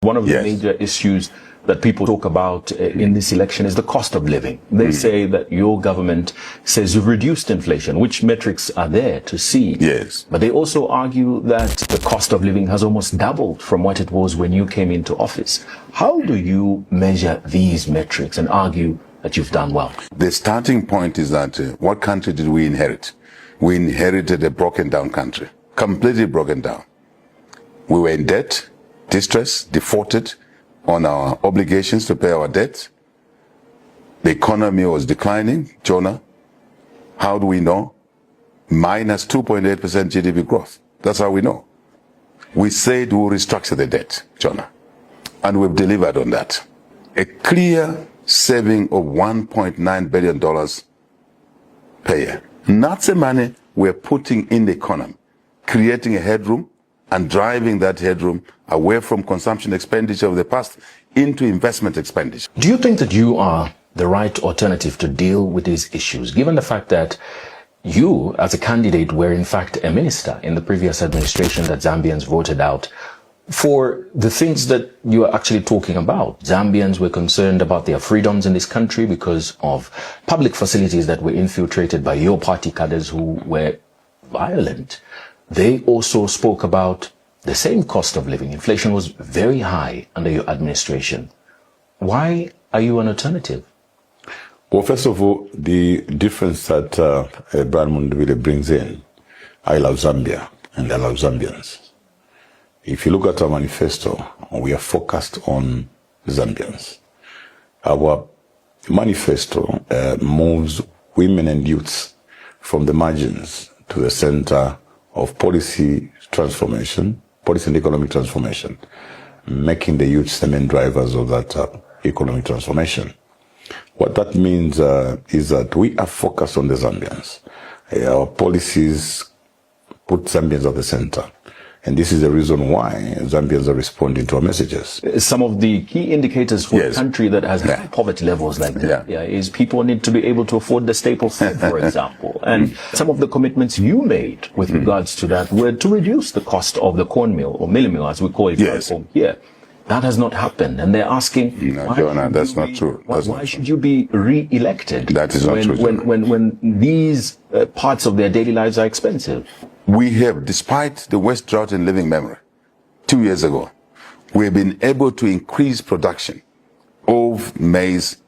One of the major issues that people talk about in this election is the cost of living. They say that your government says you've reduced inflation, which metrics are there to see. Yes. But they also argue that the cost of living has almost doubled from what it was when you came into office. How do you measure these metrics and argue that you've done well? The starting point is that what country did we inherit? We inherited a broken down country, completely broken down. We were in debt, distress, defaulted on our obligations to pay our debts. The economy was declining. Jonah, how do we know? Minus 2.8% GDP growth. That's how we know. We said we'll restructure the debt, Jonah, and we've delivered on that. A clear saving of $1.9 billion per year. And that's the money we're putting in the economy, creating a headroom and driving that headroom away from consumption expenditure of the past into investment expenditure. Do you think that you are the right alternative to deal with these issues, given the fact that you, as a candidate, were in fact a minister in the previous administration that Zambians voted out for the things that you are actually talking about? Zambians were concerned about their freedoms in this country because of public facilities that were infiltrated by your party cadres who were violent. They also spoke about the same cost of living. Inflation was very high under your administration. Why are you an alternative? Well, first of all, the difference that Brian Mundubile brings in, I love Zambia and I love Zambians. If you look at our manifesto, we are focused on Zambians. Our manifesto moves women and youths from the margins to the center of policy transformation, policy and economic transformation, making the youths the main drivers of that economic transformation. What that means is that we are focused on the Zambians. Our policies put Zambians at the center. And this is the reason why Zambians are responding to our messages. Some of the key indicators for a country that has high poverty levels like that is people need to be able to afford the staple food, for example. And some of the commitments you made with regards to that were to reduce the cost of the corn meal, or milling meal as we call it here. That has not happened. And they're asking, no, Jonah, that's not true. Why should you be re-elected? That is not true. When these parts of their daily lives are expensive? We have, despite the worst drought in living memory, 2 years ago, we have been able to increase production of maize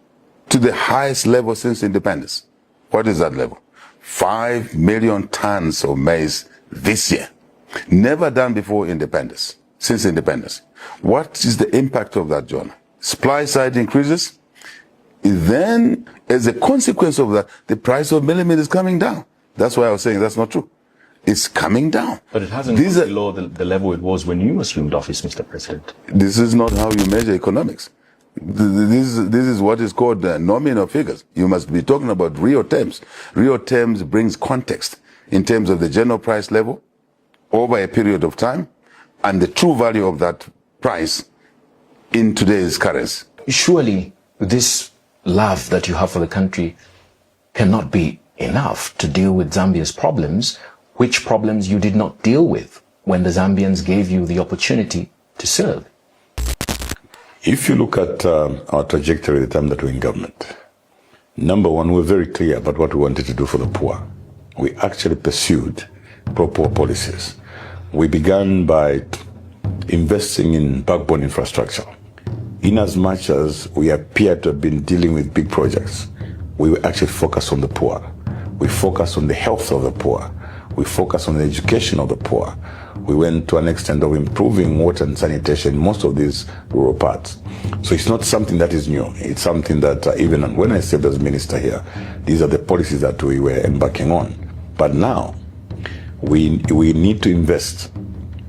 to the highest level since independence. What is that level? 5 million tons of maize this year. Never done before independence, since independence. What is the impact of that, John? Supply side increases. Then, as a consequence of that, the price of milling meal is coming down. That's why I was saying that's not true. It's coming down. But it hasn't gone below the level it was when you assumed office, Mr. President. This is not how you measure economics. This is what is called nominal figures. You must be talking about real terms. Real terms brings context in terms of the general price level over a period of time and the true value of that price in today's currency. Surely this love that you have for the country cannot be enough to deal with Zambia's problems, which problems you did not deal with when the Zambians gave you the opportunity to serve. If you look at our trajectory at the time that we were in government, number one, we're very clear about what we wanted to do for the poor. We actually pursued pro-poor policies. We began by investing in backbone infrastructure. In as much as we appear to have been dealing with big projects, we were actually focused on the poor. We focused on the health of the poor. We focused on the education of the poor. We went to an extent of improving water and sanitation in most of these rural parts. So it's not something that is new. It's something that even when I served as minister here, these are the policies that we were embarking on. But now, we need to invest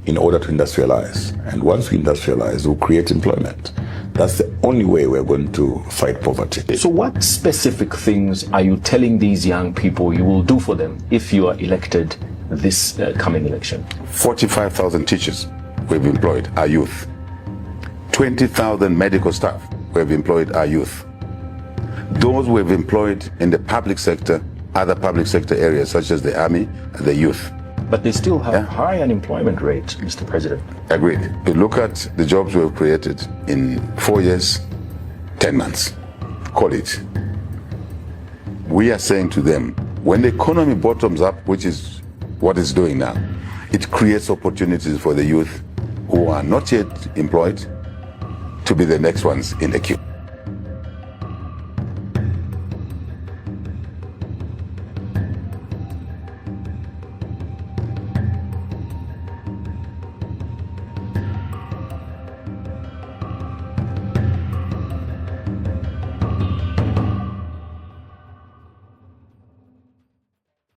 in order to industrialize. And once we industrialize, we'll create employment. That's the only way we're going to fight poverty. So what specific things are you telling these young people you will do for them if you are elected this coming election? 45,000 teachers we've employed, our youth. 20,000 medical staff we've employed, our youth. Those we've employed in the public sector, other public sector areas such as the army and the youth. But they still have high unemployment rate, Mr. President. Agreed. You look at the jobs we've created in 4 years, 10 months, call it. We are saying to them, when the economy bottoms up, which is what it's doing now, it creates opportunities for the youth who are not yet employed to be the next ones in the queue.